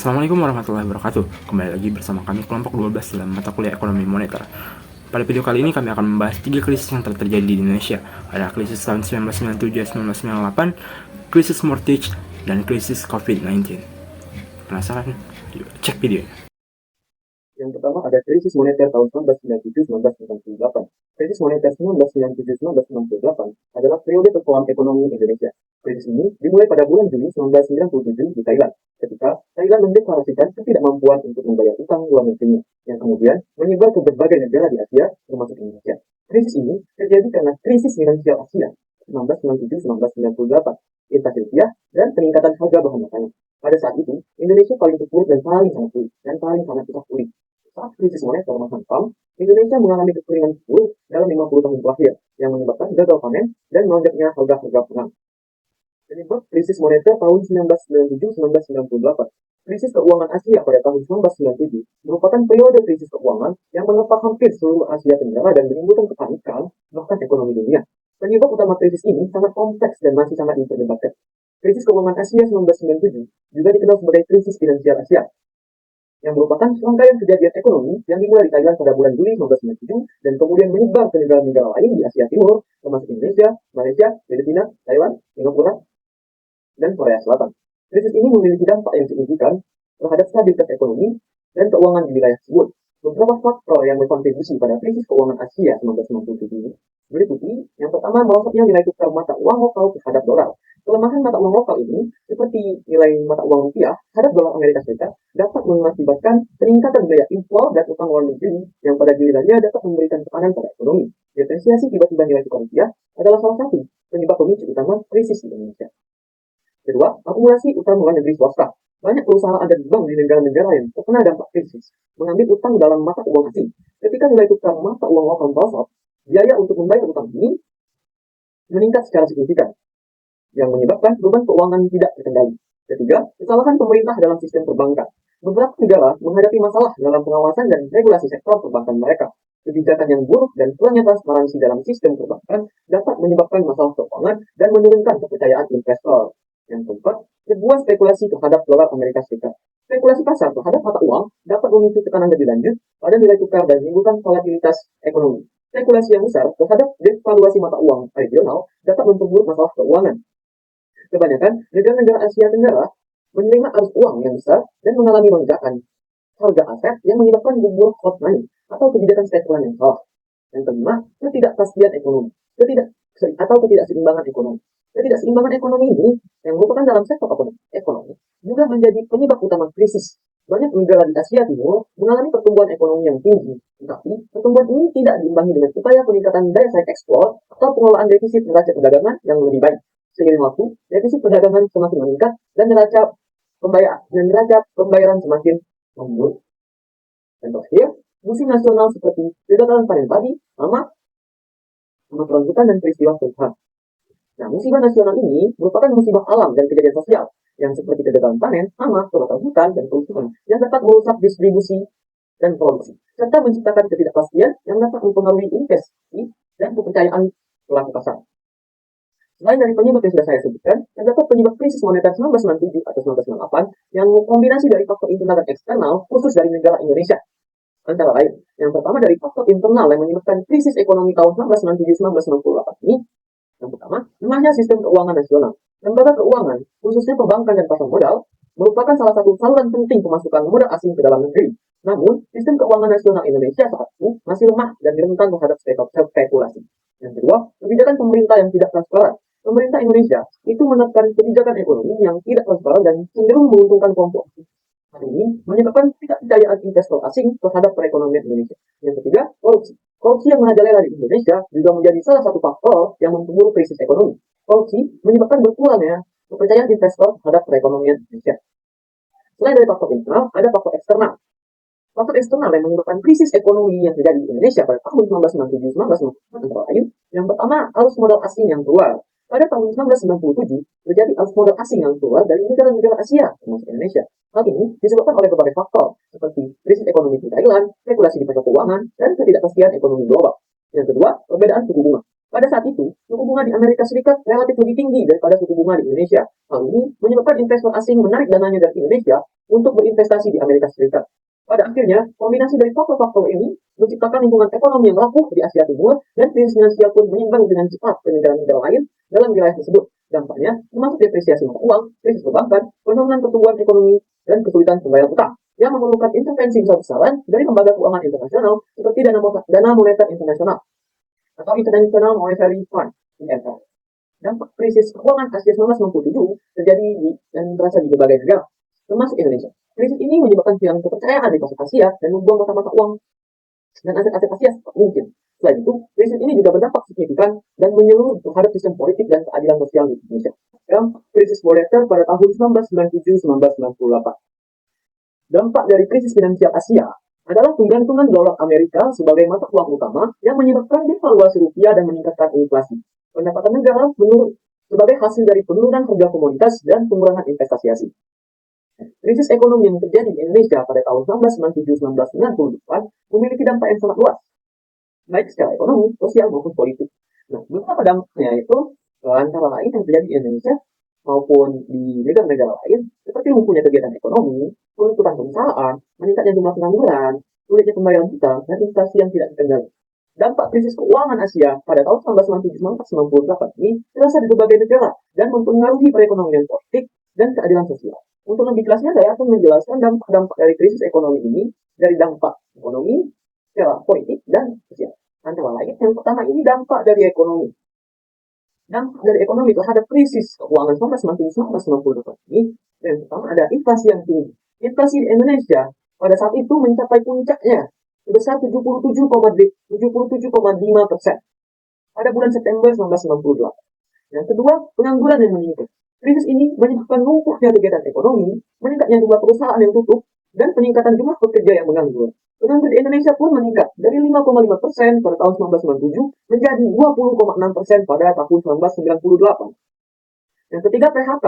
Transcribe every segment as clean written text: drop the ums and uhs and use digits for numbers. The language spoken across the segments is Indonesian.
Assalamualaikum warahmatullahi wabarakatuh. Kembali lagi bersama kami kelompok 12 dalam mata kuliah ekonomi moneter. Pada video kali ini kami akan membahas 3 krisis yang telah terjadi di Indonesia. Ada krisis tahun 1997-1998, krisis mortgage, dan krisis COVID-19. Penasaran? Yuk, cek videonya. Yang pertama ada krisis moneter tahun 1997-1998. Krisis moneter 1997-1998 adalah periode persoalan ekonomi Indonesia. Krisis ini dimulai pada bulan Juli 1997 di Thailand, ketika Thailand mendeklarasikan ketidakmampuan untuk membayar utang luar negerinya, yang kemudian menyebar ke berbagai negara di Asia, termasuk Indonesia. Krisis ini terjadi karena krisis finansial Asia 1997-1998, inflasi rupiah, dan peningkatan harga bahan makanan. Pada saat itu, Indonesia paling terpuruk dan paling sangat sulit, dan paling sangat susah pulih. Saat krisis moneter menghantam, Indonesia mengalami kekeringan buruk dalam 50 tahun terakhir, yang menyebabkan gagal panen dan melonjaknya harga-harga pangan. Penyebab krisis moneter tahun 1997-1998. Krisis keuangan Asia pada tahun 1997 merupakan periode krisis keuangan yang menerpa hampir seluruh Asia Tenggara dan menimbulkan kepanikan bahkan ekonomi dunia. Penyebab utama krisis ini sangat kompleks dan masih sangat diperdebatkan. Krisis keuangan Asia 1997 juga dikenal sebagai krisis finansial Asia, yang merupakan rangkaian kejadian ekonomi yang dimulai di Thailand pada bulan Juli 1997 dan kemudian menyebar ke negara-negara lain di Asia Timur, termasuk Indonesia, Malaysia, Filipina, Taiwan, Singapura, dan Korea Selatan. Krisis ini memiliki dampak yang signifikan terhadap stabilitas ekonomi dan keuangan di wilayah tersebut. Beberapa faktor yang berkontribusi pada krisis keuangan Asia 1997 ini meliputi yang pertama merosotnya nilai tukar mata uang lokal terhadap dolar. Kelemahan mata uang lokal ini, seperti nilai mata uang rupiah terhadap dolar Amerika Serikat, dapat mengakibatkan peningkatan biaya impor dan utang luar negeri yang pada gilirannya dapat memberikan tekanan pada ekonomi. Depresiasi tiba-tiba nilai tukar rupiah adalah salah satu penyebab pemicu utama krisis di Indonesia. Kedua, akumulasi utang luar negeri swasta. Banyak perusahaan dan bank di negara-negara yang terkena dampak krisis mengambil utang dalam mata uang asing. Ketika nilai tukar mata uang lokal merosot, biaya untuk membayar utang ini meningkat secara signifikan, yang menyebabkan beban keuangan tidak terkendali. Ketiga, kesalahan pemerintah dalam sistem perbankan. Beberapa negara menghadapi masalah dalam pengawasan dan regulasi sektor perbankan mereka. Kebijakan yang buruk dan kurangnya transparansi dalam sistem perbankan dapat menyebabkan masalah keuangan dan menurunkan kepercayaan investor. Yang keempat, sebuah spekulasi terhadap dolar Amerika Serikat. Spekulasi pasar terhadap mata uang dapat memicu tekanan lebih lanjut pada nilai tukar dan menimbulkan volatilitas ekonomi. Spekulasi yang besar terhadap devaluasi mata uang regional dapat memperburuk masalah keuangan. Kebanyakan negara-negara Asia Tenggara menerima arus uang yang besar dan mengalami lonjakan harga aset yang menyebabkan bubur hot money atau kebijakan spekulan yang salah. Yang kelima, ketidakpastian ekonomi atau ketidakseimbangan ekonomi. Ketidakseimbangan ekonomi ini yang merupakan dalam sektor ekonomi juga menjadi penyebab utama krisis. Banyak negara di Asia Timur mengalami pertumbuhan ekonomi yang tinggi, tetapi pertumbuhan ini tidak diimbangi dengan upaya peningkatan daya saing ekspor atau pengelolaan defisit neraca perdagangan yang lebih baik. Seiring waktu, defisit perdagangan semakin meningkat dan neraca pembayaran semakin memburuk. Dan terakhir, musim nasional seperti kegagalan panen padi, hama, kebakaran hutan dan peristiwa perubahan. Nah, musibah nasional ini merupakan musibah alam dan kejadian sosial yang seperti kegagalan panen, hama, kebakaran hutan, dan kerusuhan yang dapat merusak distribusi dan produksi, serta menciptakan ketidakpastian yang dapat mempengaruhi investasi dan kepercayaan pelaku pasar. Selain dari penyebab yang sudah saya sebutkan, terdapat penyebab krisis moneter 1997 atau 1998 yang kombinasi dari faktor internal dan eksternal khusus dari negara Indonesia. Antara lain, yang pertama dari faktor internal yang menyebabkan krisis ekonomi tahun 1997-1998 ini. Yang pertama, lemahnya sistem keuangan nasional. Lembaga keuangan, khususnya perbankan dan pasar modal, merupakan salah satu saluran penting pemasukan modal asing ke dalam negeri. Namun, sistem keuangan nasional Indonesia saat ini masih lemah dan rentan terhadap spekulasi. Yang kedua, kebijakan pemerintah yang tidak transparan. Pemerintah Indonesia itu menerapkan kebijakan ekonomi yang tidak transparan dan cenderung menguntungkan kelompok asing. Hal ini menyebabkan ketidakpercayaan investor asing terhadap perekonomian Indonesia. Yang ketiga, korupsi. Korupsi yang merajalela di Indonesia juga menjadi salah satu faktor yang memperburuk krisis ekonomi. Korupsi menyebabkan berkurangnya kepercayaan investor terhadap perekonomian Indonesia. Selain dari faktor internal, ada faktor eksternal. Faktor eksternal yang menyebabkan krisis ekonomi yang terjadi di Indonesia pada tahun 1997-1998 antara lain, yang pertama, arus modal asing yang keluar. Pada tahun 1997, terjadi arus modal asing yang keluar dari negara-negara Asia, termasuk Indonesia. Hal ini disebabkan oleh berbagai faktor, seperti krisis ekonomi di Thailand, spekulasi di pasar keuangan, dan ketidakpastian ekonomi global. Yang kedua, perbedaan suku bunga. Pada saat itu, suku bunga di Amerika Serikat relatif lebih tinggi daripada suku bunga di Indonesia. Hal ini menyebabkan investor asing menarik dananya dari Indonesia untuk berinvestasi di Amerika Serikat. Pada akhirnya, kombinasi dari faktor-faktor ini menciptakan lingkungan ekonomi yang rapuh di Asia Timur dan krisis finansial pun menyebar dengan cepat ke negara-negara lain dalam wilayah tersebut. Dampaknya termasuk depresiasi mata uang, krisis perbankan, penurunan pertumbuhan ekonomi, dan kesulitan pembayaran utang yang memerlukan intervensi besar-besaran dari lembaga keuangan internasional seperti Dana Moneter Internasional atau International Monetary Fund (IMF). Dampak krisis keuangan Asia 1997 terjadi dan terasa di berbagai negara, termasuk Indonesia. Krisis ini menyebabkan hilang kepercayaan di pasar Asia dan membuang mata-mata uang dan aset-aset Asia secepat mungkin. Selain itu, krisis ini juga berdampak signifikan dan menyeluruh terhadap sistem politik dan keadilan sosial di Indonesia. Dampak krisis moneter pada tahun 1997-1998. Dampak dari krisis finansial Asia adalah penggantungan dolar Amerika sebagai mata uang utama yang menyebabkan devaluasi rupiah dan meningkatkan inflasi. Pendapatan negara menurun sebagai hasil dari penurunan harga komoditas dan pengurangan investasi asing. Krisis ekonomi yang terjadi di Indonesia pada tahun 1997-1998 memiliki dampak yang sangat luas, baik secara ekonomi, sosial, maupun politik. Nah, beberapa dampaknya itu antara lain yang terjadi di Indonesia maupun di negara-negara lain, seperti lumpuhnya kegiatan ekonomi, penuntutan perusahaan, meningkatnya jumlah pengangguran, sulitnya pembayaran hutang, dan inflasi yang tidak terkendali. Dampak krisis keuangan Asia pada tahun 1997-1998 ini terasa di berbagai negara dan mempengaruhi perekonomian politik dan keadilan sosial. Untuk lebih jelasnya, saya akan menjelaskan dampak-dampak dari krisis ekonomi ini dari dampak ekonomi, secara politik, dan sosial. Antara lain, yang pertama ini dampak dari ekonomi. Dampak dari ekonomi terhadap krisis keuangan 1998 ini, yang pertama ada inflasi yang tinggi. Inflasi di Indonesia pada saat itu mencapai puncaknya sebesar 77,5% pada bulan September 1998. Yang kedua, pengangguran yang meningkat. Krisis ini menyebabkan lumpuhnya kegiatan ekonomi, meningkatnya jumlah perusahaan yang tutup, dan peningkatan jumlah pekerja yang menganggur. Penganggur di Indonesia pun meningkat dari 5,5% pada tahun 1997 menjadi 20,6% pada tahun 1998. Yang ketiga, PHK,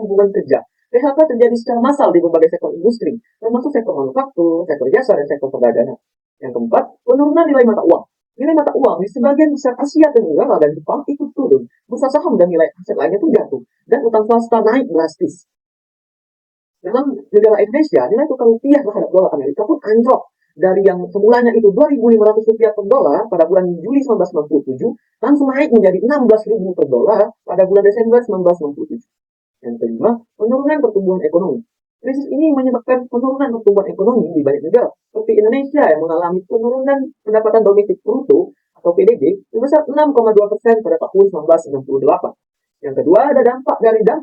hubungan kerja. PHK terjadi secara massal di berbagai sektor industri, termasuk sektor manufaktur, sektor jasa, dan sektor perdagangan. Yang keempat, penurunan nilai mata uang. Nilai mata uang di sebagian besar Asia Tenggara dan Jepang ikut turun. Bursa saham dan nilai aset lainnya pun jatuh. Dan utang swasta naik drastis. Dalam negara Indonesia, nilai tukar rupiah terhadap dolar Amerika pun anjlok. Dari yang semulanya itu Rp2.500 per dolar pada bulan Juli 1997, langsung naik menjadi Rp16.000 per dolar pada bulan Desember 1997. Yang kelima, penurunan pertumbuhan ekonomi. Krisis ini menyebabkan penurunan pertumbuhan ekonomi di banyak negara, seperti Indonesia yang mengalami penurunan pendapatan domestik bruto atau PDB sebesar 6,2% pada tahun 1998. Yang kedua, ada dampak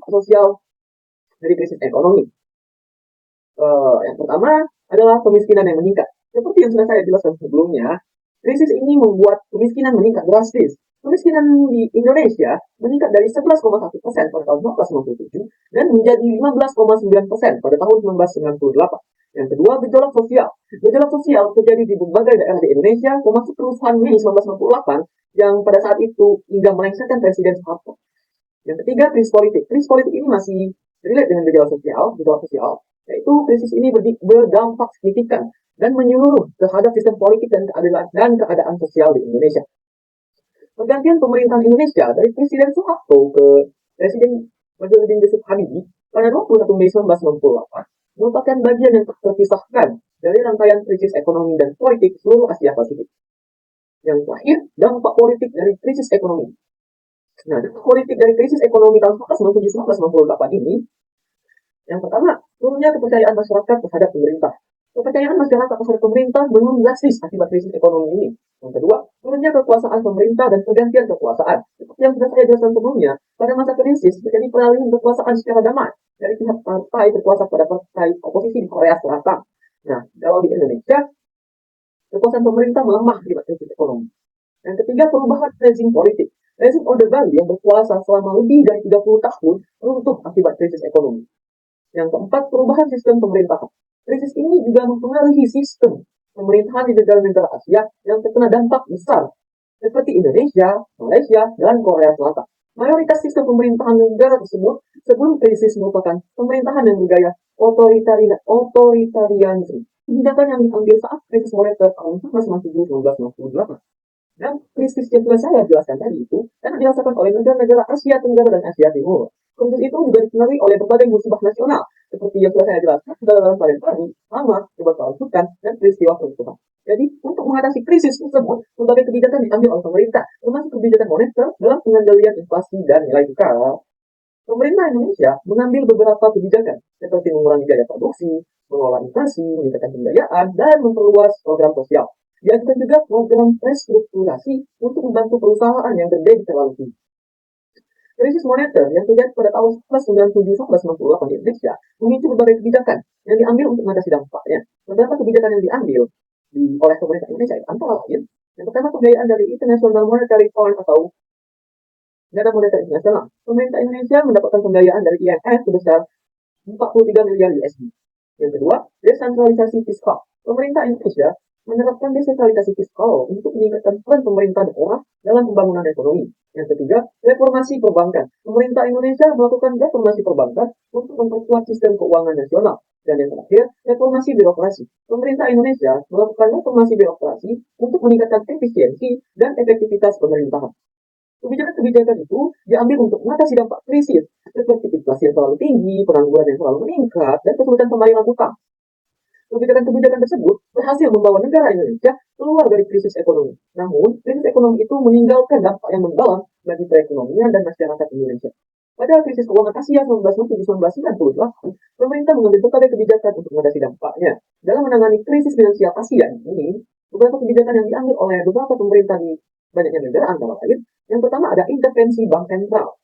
sosial dari krisis ekonomi. Yang pertama adalah kemiskinan yang meningkat. Seperti yang sudah saya jelaskan sebelumnya, krisis ini membuat kemiskinan meningkat drastis. Kemiskinan di Indonesia meningkat dari 11,1% pada tahun 1997 dan menjadi 15,9% pada tahun 1998. Yang kedua, gejolak sosial. Gejolak sosial terjadi di berbagai daerah di Indonesia, termasuk kerusuhan Mei 1998 yang pada saat itu hingga melengsarkan Presiden Soeharto. Yang ketiga, krisis politik. Krisis politik ini masih relate dengan gejolak sosial, yaitu krisis ini berdampak signifikan dan menyeluruh terhadap sistem politik dan keadaan sosial di Indonesia. Pergantian pemerintahan Indonesia dari Presiden Soeharto ke Presiden Yusuf Habibie pada 21 Mei 1998 merupakan bagian yang tak terpisahkan dari rangkaian krisis ekonomi dan politik seluruh Asia Pasifik. Yang terakhir, dampak politik dari krisis ekonomi. Nah, dampak politik dari krisis ekonomi tahun 1997-1998 ini, yang pertama, turunnya kepercayaan masyarakat terhadap pemerintah. Kepercayaan masyarakat terhadap pemerintah menurun drastis akibat krisis ekonomi ini. Yang kedua, turunnya kekuasaan pemerintah dan pergantian kekuasaan. Seperti yang sudah saya jelaskan sebelumnya, pada masa krisis terjadi peralihan kekuasaan secara damai dari pihak partai berkuasa pada partai oposisi di Korea Selatan. Nah, kalau di Indonesia, kekuasaan pemerintah melemah akibat krisis ekonomi. Yang ketiga, perubahan rezim politik. Rezim Orde Baru yang berkuasa selama lebih dari 30 tahun runtuh akibat krisis ekonomi. Yang keempat, perubahan sistem pemerintahan. Krisis ini juga mempengaruhi sistem pemerintahan di negara-negara Asia yang terkena dampak besar, seperti Indonesia, Malaysia, dan Korea Selatan. Mayoritas sistem pemerintahan negara tersebut sebelum krisis merupakan pemerintahan yang bergaya otoritarianisme. Kebijakan yang diambil saat krisis moneter tahun 1997-1998 Dan krisis yang telah saya jelaskan tadi itu karena dirasakan oleh negara-negara Asia Tenggara dan Asia Timur. Krisis itu juga dipengaruhi oleh berbagai musibah nasional, seperti yang telah saya jelaskan, kegagalan panen padi, hama, kebakaran hutan, dan peristiwa kerusuhan. Jadi, untuk mengatasi krisis tersebut, berbagai kebijakan diambil oleh pemerintah, termasuk kebijakan moneter dalam pengendalian inflasi dan nilai tukar. Pemerintah Indonesia mengambil beberapa kebijakan, seperti mengurangi biaya produksi, mengelola inflasi, meningkatkan pembiayaan, dan memperluas program sosial. Diajukan juga program restrukturasi untuk membantu perusahaan yang gede di terlalu tinggi. Krisis moneter yang terjadi pada tahun 1997-1998 di Indonesia memicu berbagai kebijakan yang diambil untuk mengatasi dampaknya. Beberapa kebijakan yang diambil oleh pemerintah Indonesia antara lain, yang pertama pembiayaan dari International Monetary Fund atau Dana Moneter Internasional. Pemerintah Indonesia mendapatkan pembiayaan dari IMF sebesar 43 miliar USD. Yang kedua, desentralisasi fiskal. Pemerintah Indonesia menerapkan desentralisasi fiskal untuk meningkatkan peran pemerintah daerah dalam pembangunan ekonomi. Yang ketiga, reformasi perbankan. Pemerintah Indonesia melakukan reformasi perbankan untuk memperkuat sistem keuangan nasional. Dan yang terakhir, reformasi birokrasi. Pemerintah Indonesia melakukan reformasi birokrasi untuk meningkatkan efisiensi dan efektivitas pemerintahan. Kebijakan-kebijakan itu diambil untuk mengatasi dampak krisis, seperti inflasi yang terlalu tinggi, pengangguran yang terlalu meningkat, dan kesulitan pembayaran utang. Kebijakan-kebijakan tersebut berhasil membawa negara Indonesia keluar dari krisis ekonomi. Namun, krisis ekonomi itu meninggalkan dampak yang mendalam bagi perekonomian dan masyarakat Indonesia. Pada krisis keuangan Asia 1997-1998, pemerintah mengambil berbagai kebijakan untuk mengatasi dampaknya. Dalam menangani krisis finansial Asia ini, beberapa kebijakan yang diambil oleh beberapa pemerintah di banyaknya negara antara lain, yang pertama ada intervensi bank sentral.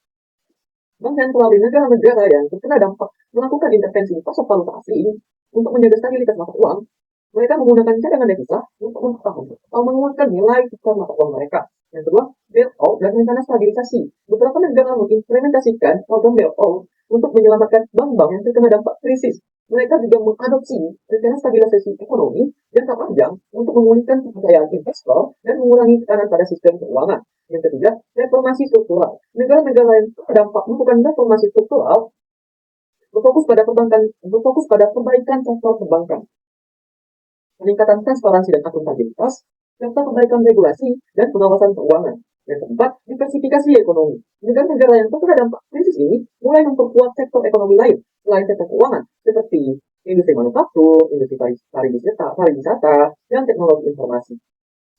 Bank sentral di negara-negara yang terkena dampak melakukan intervensi pasar valuta asing untuk menjaga stabilitas mata uang. Mereka menggunakan cadangan devisa untuk mempertahankan atau menguatkan nilai tukar mata uang mereka. Yang kedua, bailout dan rencana stabilisasi. Beberapa negara mengimplementasikan program bailout untuk menyelamatkan bank-bank yang terkena dampak krisis. Mereka juga mengadopsi rencana stabilisasi ekonomi jangka panjang untuk memulihkan kepercayaan investor dan mengurangi tekanan pada sistem keuangan. Yang ketiga, reformasi struktural. Negara-negara yang terdampak melakukan reformasi struktural berfokus pada perbaikan sektor perbankan, peningkatan transparansi dan akuntabilitas, serta perbaikan regulasi dan pengawasan keuangan. Yang keempat, diversifikasi ekonomi. Negara-negara yang terkena dampak krisis ini mulai memperkuat sektor ekonomi lain selain sektor keuangan, seperti industri manufaktur, industri pariwisata, dan teknologi informasi.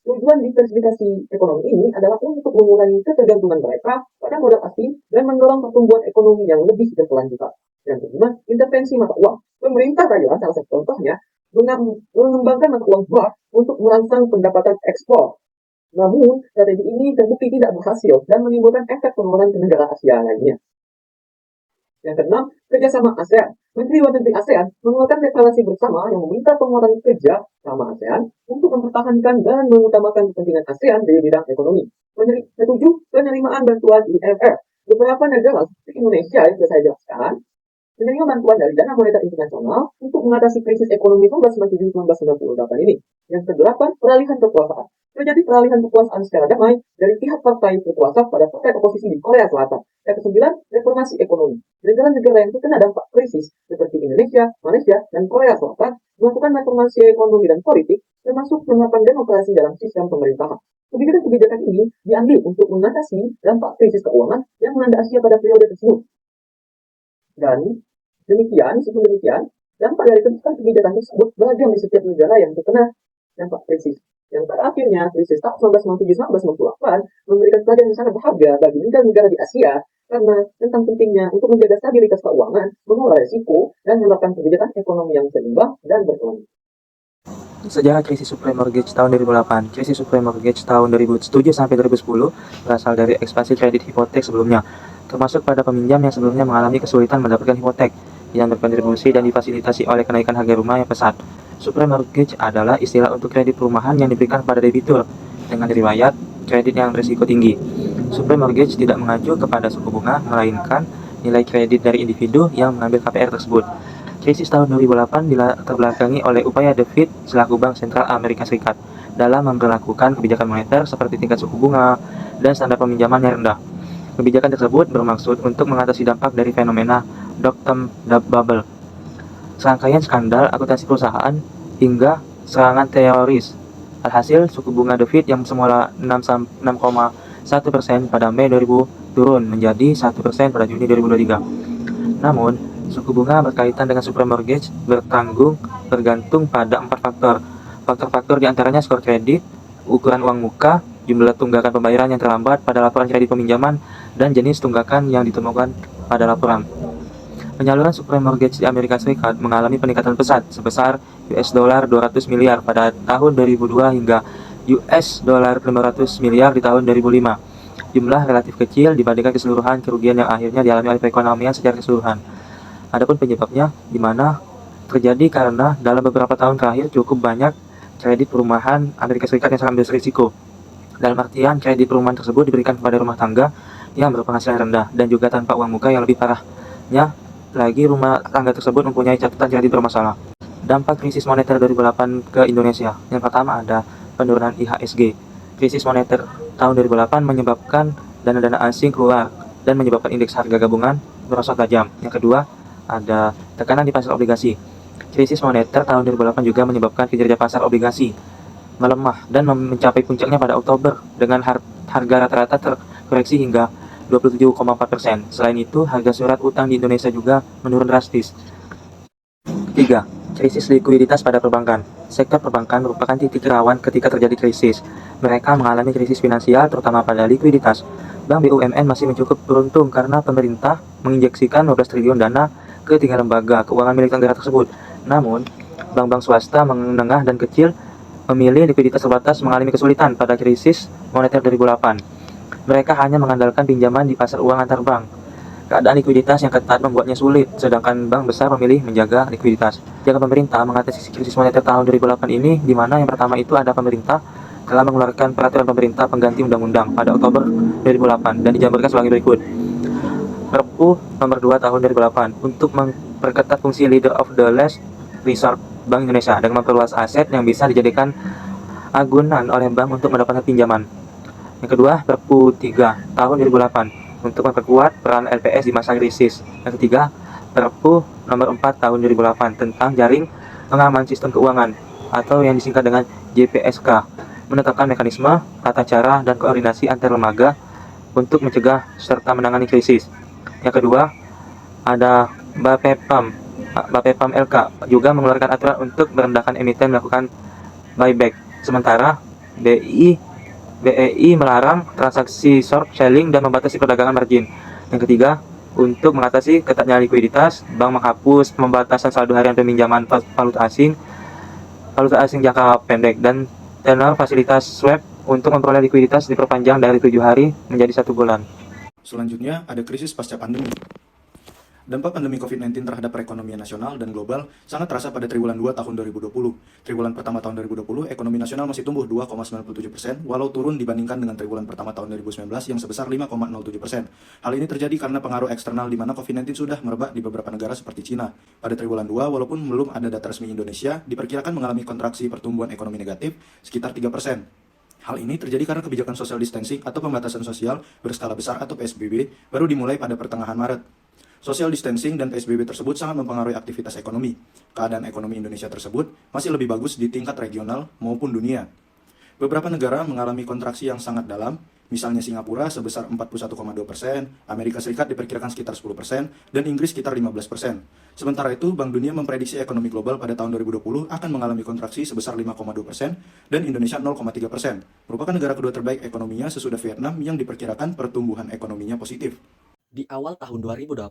Tujuan diversifikasi ekonomi ini adalah untuk mengurangi ketergantungan mereka pada modal asing dan mendorong pertumbuhan ekonomi yang lebih berkelanjutan. Yang kelima, intervensi mata uang. Pemerintah Thailand, salah satu contohnya, mengembangkan mata uang baru untuk merangsang pendapatan ekspor. Namun, strategi ini terbukti tidak berhasil dan menimbulkan efek penularan ke negara Asia lainnya. Yang keenam, kerjasama ASEAN. Menteri Luar Negeri ASEAN mengeluarkan deklarasi bersama yang meminta penguatan kerja sama ASEAN untuk mempertahankan dan mengutamakan kepentingan ASEAN di bidang ekonomi. Ketujuh, penerimaan bantuan IMF. Beberapa negara seperti Indonesia yang sudah saya jelaskan menerima bantuan dari Dana Moneter Internasional untuk mengatasi krisis ekonomi 1997-1998 ini. Yang kedelapan, peralihan kekuasaan. Terjadi peralihan kekuasaan secara damai dari pihak partai berkuasa pada partai oposisi di Korea Selatan. Yang kesembilan, reformasi ekonomi. Negara-negara yang terkena dampak krisis seperti Indonesia, Malaysia, dan Korea Selatan melakukan reformasi ekonomi dan politik, termasuk menerapkan demokrasi dalam sistem pemerintahan. Kebijakan-kebijakan ini diambil untuk mengatasi dampak krisis keuangan yang melanda Asia pada periode tersebut. Dan meskipun demikian, dampak dari kebijakan tersebut beragam di setiap negara yang terkena dampak krisis. Yang pada akhirnya, krisis tahun 1997-1998 memberikan pelajaran yang sangat berharga bagi negara-negara di Asia karena tentang pentingnya untuk menjaga stabilitas keuangan, mengelola risiko, dan menerapkan kebijakan ekonomi yang seimbang dan berkelanjutan. Sejarah krisis subprime mortgage tahun 2008. Krisis subprime mortgage tahun 2007 sampai 2010 berasal dari ekspansi kredit hipotek sebelumnya, termasuk pada peminjam yang sebelumnya mengalami kesulitan mendapatkan hipotek yang berkontribusi dan difasilitasi oleh kenaikan harga rumah yang pesat. Subprime mortgage adalah istilah untuk kredit perumahan yang diberikan pada debitur dengan riwayat kredit yang berisiko tinggi. Subprime mortgage tidak mengacu kepada suku bunga, melainkan nilai kredit dari individu yang mengambil KPR tersebut. Krisis tahun 2008 dilatar belakangi oleh upaya The Fed selaku Bank Sentral Amerika Serikat dalam memperlakukan kebijakan moneter seperti tingkat suku bunga dan standar peminjaman yang rendah. Kebijakan tersebut bermaksud untuk mengatasi dampak dari fenomena dot-com bubble, serangkaian skandal akuntansi perusahaan, hingga serangan teroris Alhasil, suku bunga The Fed yang semula 6,1% pada Mei 2000 turun menjadi 1% pada Juni 2023. Namun, suku bunga berkaitan dengan subprime mortgage bergantung pada 4 faktor. Faktor-faktor diantaranya skor kredit, ukuran uang muka, jumlah tunggakan pembayaran yang terlambat pada laporan kredit peminjaman, dan jenis tunggakan yang ditemukan pada laporan. Penyaluran subprime mortgage di Amerika Serikat mengalami peningkatan pesat sebesar US dollar 200 miliar pada tahun 2002 hingga US dollar 500 miliar di tahun 2005. Jumlah relatif kecil dibandingkan keseluruhan kerugian yang akhirnya dialami oleh perekonomian secara keseluruhan. Adapun penyebabnya di mana terjadi karena dalam beberapa tahun terakhir cukup banyak kredit perumahan Amerika Serikat yang sangat berisiko. Dalam artian kredit perumahan tersebut diberikan kepada rumah tangga yang berpenghasilan rendah dan juga tanpa uang muka yang lebih parahnya lagi rumah tangga tersebut mempunyai catatan kredit bermasalah. Dampak krisis moneter 2008 ke Indonesia. Yang pertama ada penurunan IHSG. Krisis moneter tahun 2008 menyebabkan dana-dana asing keluar dan menyebabkan indeks harga gabungan merosot tajam. Yang kedua ada tekanan di pasar obligasi. Krisis moneter tahun 2008 juga menyebabkan kinerja pasar obligasi melemah dan mencapai puncaknya pada Oktober dengan harga rata-rata terkoreksi hingga 27,4%. Selain itu, harga surat utang di Indonesia juga menurun drastis. 3. Krisis likuiditas pada perbankan. Sektor perbankan merupakan titik rawan ketika terjadi krisis. Mereka mengalami krisis finansial terutama pada likuiditas. Bank BUMN masih cukup beruntung karena pemerintah menginjeksikan 12 triliun dana ke 3 lembaga keuangan milik negara tersebut. Namun, bank-bank swasta menengah dan kecil memilih likuiditas terbatas mengalami kesulitan pada krisis moneter 2008. Mereka hanya mengandalkan pinjaman di pasar uang antar bank. Keadaan likuiditas yang ketat membuatnya sulit, sedangkan bank besar memilih menjaga likuiditas. Jika pemerintah mengatasi krisis moneter tahun 2008 ini, di mana yang pertama itu ada pemerintah telah mengeluarkan peraturan pemerintah pengganti undang-undang pada Oktober 2008 dan dijabarkan sebagai berikut. Perpu nomor 2 tahun 2008 untuk memperketat fungsi leader of the last resort Bank Indonesia dengan memperluas aset yang bisa dijadikan agunan oleh bank untuk mendapatkan pinjaman. Yang kedua, Perpu 3 tahun 2008 untuk memperkuat peran LPS di masa krisis. Yang ketiga, Perpu nomor 4 tahun 2008 tentang jaring pengaman sistem keuangan atau yang disingkat dengan JPSK, menetapkan mekanisme, tata cara, dan koordinasi antar lembaga untuk mencegah serta menangani krisis. Yang kedua, ada Bapepam LK juga mengeluarkan aturan untuk merendahkan emiten melakukan buyback. Sementara BEI melarang transaksi short selling dan membatasi perdagangan margin. Yang ketiga, untuk mengatasi ketatnya likuiditas, bank menghapus pembatasan saldo harian peminjaman valuta asing jangka pendek dan tenor fasilitas swap untuk memperoleh likuiditas diperpanjang dari 7 hari menjadi 1 bulan. Selanjutnya, ada krisis pasca pandemi. Dampak pandemi COVID-19 terhadap perekonomian nasional dan global sangat terasa pada triwulan 2 tahun 2020. Triwulan pertama tahun 2020, ekonomi nasional masih tumbuh 2,97%, walau turun dibandingkan dengan triwulan pertama tahun 2019 yang sebesar 5,07%. Hal ini terjadi karena pengaruh eksternal di mana COVID-19 sudah merebak di beberapa negara seperti Cina. Pada triwulan 2, walaupun belum ada data resmi Indonesia, diperkirakan mengalami kontraksi pertumbuhan ekonomi negatif sekitar 3%. Hal ini terjadi karena kebijakan social distancing atau pembatasan sosial berskala besar atau PSBB baru dimulai pada pertengahan Maret. Social distancing dan PSBB tersebut sangat mempengaruhi aktivitas ekonomi. Keadaan ekonomi Indonesia tersebut masih lebih bagus di tingkat regional maupun dunia. Beberapa negara mengalami kontraksi yang sangat dalam, misalnya Singapura sebesar 41,2%, Amerika Serikat diperkirakan sekitar 10%, dan Inggris sekitar 15%. Sementara itu, Bank Dunia memprediksi ekonomi global pada tahun 2020 akan mengalami kontraksi sebesar 5,2% dan Indonesia 0,3%. Merupakan negara kedua terbaik ekonominya sesudah Vietnam yang diperkirakan pertumbuhan ekonominya positif. Di awal tahun 2020,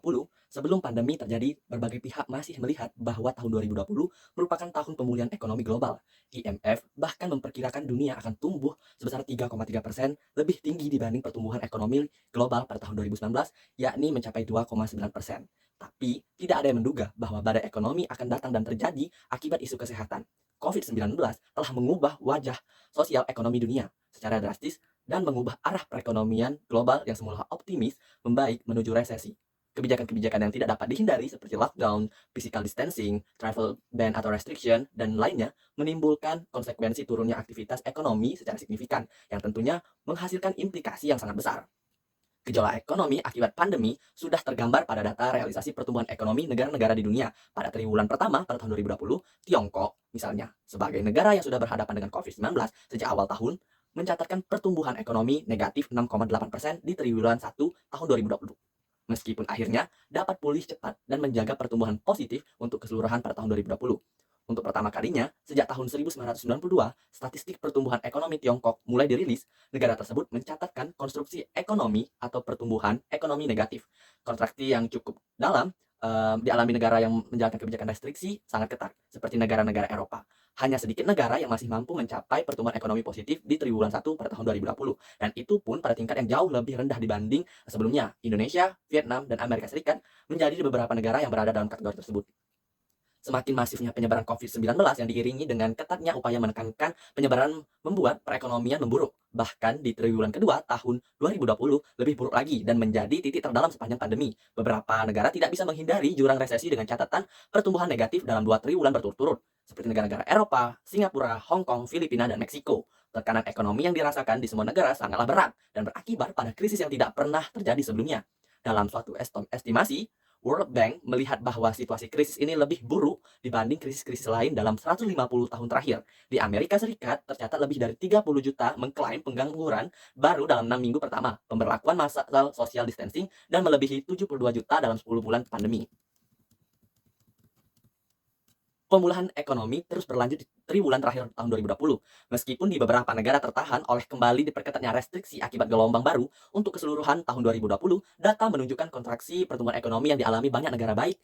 sebelum pandemi terjadi, berbagai pihak masih melihat bahwa tahun 2020 merupakan tahun pemulihan ekonomi global. IMF bahkan memperkirakan dunia akan tumbuh sebesar 3,3%, lebih tinggi dibanding pertumbuhan ekonomi global pada tahun 2019, yakni mencapai 2,9%. Tapi, tidak ada yang menduga bahwa badai ekonomi akan datang dan terjadi akibat isu kesehatan. COVID-19 telah mengubah wajah sosial ekonomi dunia secara drastis dan mengubah arah perekonomian global yang semula optimis membaik menuju resesi. Kebijakan-kebijakan yang tidak dapat dihindari seperti lockdown, physical distancing, travel ban atau restriction, dan lainnya menimbulkan konsekuensi turunnya aktivitas ekonomi secara signifikan yang tentunya menghasilkan implikasi yang sangat besar. Gejolak ekonomi akibat pandemi sudah tergambar pada data realisasi pertumbuhan ekonomi negara-negara di dunia pada triwulan pertama pada tahun 2020. Tiongkok, misalnya, sebagai negara yang sudah berhadapan dengan COVID-19 sejak awal tahun, mencatatkan pertumbuhan ekonomi negatif 6,8% di triwulan 1 tahun 2020. Meskipun akhirnya dapat pulih cepat dan menjaga pertumbuhan positif untuk keseluruhan pada tahun 2020. Untuk pertama kalinya, sejak tahun 1992, statistik pertumbuhan ekonomi Tiongkok mulai dirilis, negara tersebut mencatatkan konstruksi ekonomi atau pertumbuhan ekonomi negatif. Kontraksi yang cukup dalam dialami negara yang menjalankan kebijakan restriksi sangat ketat, seperti negara-negara Eropa. Hanya sedikit negara yang masih mampu mencapai pertumbuhan ekonomi positif di triwulan 1 pada tahun 2020, dan itu pun pada tingkat yang jauh lebih rendah dibanding sebelumnya. Indonesia, Vietnam, dan Amerika Serikat menjadi beberapa negara yang berada dalam kategori tersebut. Semakin masifnya penyebaran COVID-19 yang diiringi dengan ketatnya upaya menekankan penyebaran membuat perekonomian memburuk. Bahkan di triwulan kedua tahun 2020 lebih buruk lagi dan menjadi titik terdalam sepanjang pandemi. Beberapa negara tidak bisa menghindari jurang resesi dengan catatan pertumbuhan negatif dalam 2 triwulan berturut-turut, seperti negara-negara Eropa, Singapura, Hong Kong, Filipina, dan Meksiko. Tekanan ekonomi yang dirasakan di semua negara sangatlah berat dan berakibat pada krisis yang tidak pernah terjadi sebelumnya. Dalam suatu estimasi, World Bank melihat bahwa situasi krisis ini lebih buruk dibanding krisis-krisis lain dalam 150 tahun terakhir. Di Amerika Serikat, tercatat lebih dari 30 juta mengklaim pengangguran baru dalam 6 minggu pertama, pemberlakuan masa social distancing, dan melebihi 72 juta dalam 10 bulan pandemi. Pemulihan ekonomi terus berlanjut di triwulan terakhir tahun 2020, meskipun di beberapa negara tertahan oleh kembali diperketatnya restriksi akibat gelombang baru. Untuk keseluruhan tahun 2020, data menunjukkan kontraksi pertumbuhan ekonomi yang dialami banyak negara, baik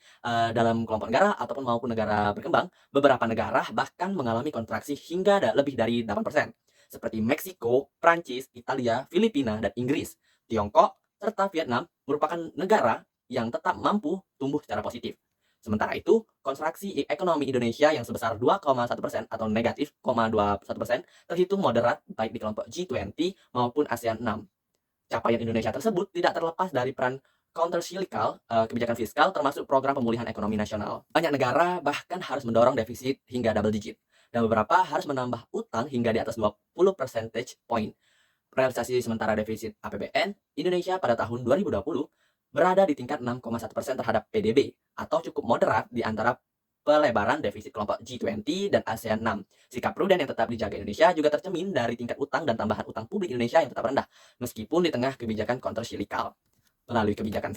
dalam kelompok negara ataupun maupun negara berkembang. Beberapa negara bahkan mengalami kontraksi hingga lebih dari 8%, seperti Meksiko, Prancis, Italia, Filipina, dan Inggris. Tiongkok serta Vietnam merupakan negara yang tetap mampu tumbuh secara positif. Sementara itu, kontraksi ekonomi Indonesia yang sebesar 2,1% atau negatif 0,21% terhitung moderat baik di kelompok G20 maupun ASEAN 6. Capaian Indonesia tersebut tidak terlepas dari peran countercyclical kebijakan fiskal termasuk program pemulihan ekonomi nasional. Banyak negara bahkan harus mendorong defisit hingga double digit, dan beberapa harus menambah utang hingga di atas 20 percentage point. Realisasi sementara defisit APBN Indonesia pada tahun 2020 berada di tingkat 6,1% terhadap PDB, atau cukup moderat di antara pelebaran defisit kelompok G20 dan ASEAN 6. Sikap prudent yang tetap dijaga Indonesia juga tercermin dari tingkat utang dan tambahan utang publik Indonesia yang tetap rendah, meskipun di tengah kebijakan countercyclical. Melalui kebijakan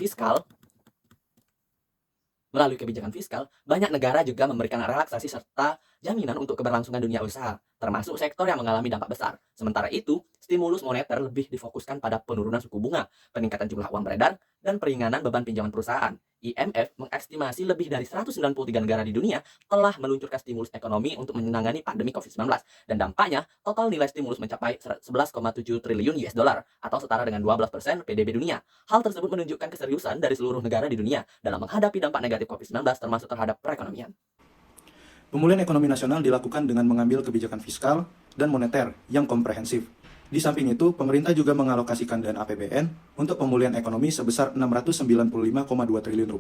fiskal, banyak negara juga memberikan relaksasi serta jaminan untuk keberlangsungan dunia usaha, termasuk sektor yang mengalami dampak besar. Sementara itu, stimulus moneter lebih difokuskan pada penurunan suku bunga, peningkatan jumlah uang beredar, dan peringanan beban pinjaman perusahaan. IMF mengestimasi lebih dari 193 negara di dunia telah meluncurkan stimulus ekonomi untuk menangani pandemi COVID-19, dan dampaknya total nilai stimulus mencapai 11,7 triliun US dollar atau setara dengan 12% PDB dunia. Hal tersebut menunjukkan keseriusan dari seluruh negara di dunia dalam menghadapi dampak negatif COVID-19 termasuk terhadap perekonomian. Pemulihan ekonomi nasional dilakukan dengan mengambil kebijakan fiskal dan moneter yang komprehensif. Di samping itu, pemerintah juga mengalokasikan dana APBN untuk pemulihan ekonomi sebesar Rp695,2 triliun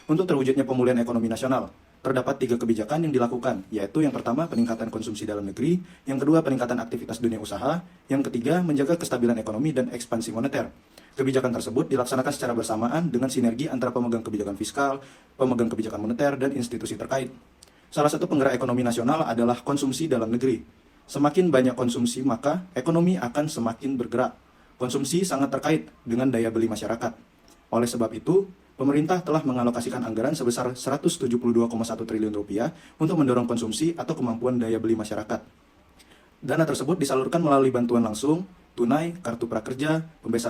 untuk terwujudnya pemulihan ekonomi nasional. Terdapat 3 kebijakan yang dilakukan, yaitu yang pertama peningkatan konsumsi dalam negeri, yang kedua peningkatan aktivitas dunia usaha, yang ketiga menjaga kestabilan ekonomi dan ekspansi moneter. Kebijakan tersebut dilaksanakan secara bersamaan dengan sinergi antara pemegang kebijakan fiskal, pemegang kebijakan moneter, dan institusi terkait. Salah satu penggerak ekonomi nasional adalah konsumsi dalam negeri. Semakin banyak konsumsi, maka ekonomi akan semakin bergerak. Konsumsi sangat terkait dengan daya beli masyarakat. Oleh sebab itu, pemerintah telah mengalokasikan anggaran sebesar Rp172,1 triliun untuk mendorong konsumsi atau kemampuan daya beli masyarakat. Dana tersebut disalurkan melalui bantuan langsung, tunai, kartu prakerja,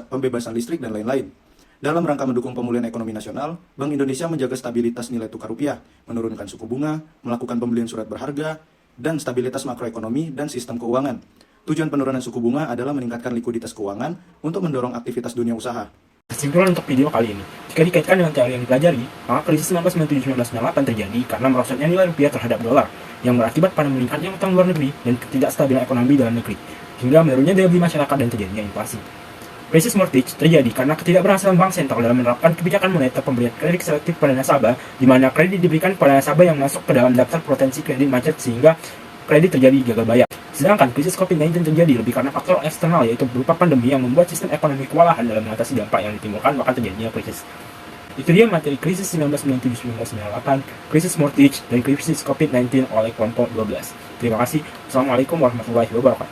pembebasan listrik, dan lain-lain. Dalam rangka mendukung pemulihan ekonomi nasional, Bank Indonesia menjaga stabilitas nilai tukar rupiah, menurunkan suku bunga, melakukan pembelian surat berharga, dan stabilitas makroekonomi dan sistem keuangan. Tujuan penurunan suku bunga adalah meningkatkan likuiditas keuangan untuk mendorong aktivitas dunia usaha. Kesimpulan untuk video kali ini, jika dikaitkan dengan teori yang dipelajari, maka krisis 1997-1998 terjadi karena merosotnya nilai rupiah terhadap dolar, yang berakibat pada meningkatnya utang luar negeri dan ketidakstabilan ekonomi dalam negeri, hingga menurunnya daya beli masyarakat dan terjadinya inflasi. Krisis mortgage terjadi karena ketidakberhasilan bank sentral dalam menerapkan kebijakan moneter pemberian kredit selektif pada nasabah, di mana kredit diberikan kepada nasabah yang masuk ke dalam daftar potensi kredit macet sehingga kredit terjadi gagal bayar. Sedangkan krisis COVID-19 terjadi lebih karena faktor eksternal, yaitu berupa pandemi yang membuat sistem ekonomi kewalahan dalam mengatasi dampak yang ditimbulkan maka terjadinya krisis. Itu dia materi krisis 1997-1998, krisis mortgage, dan krisis COVID-19 oleh kelompok 12. Terima kasih. Assalamualaikum warahmatullahi wabarakatuh.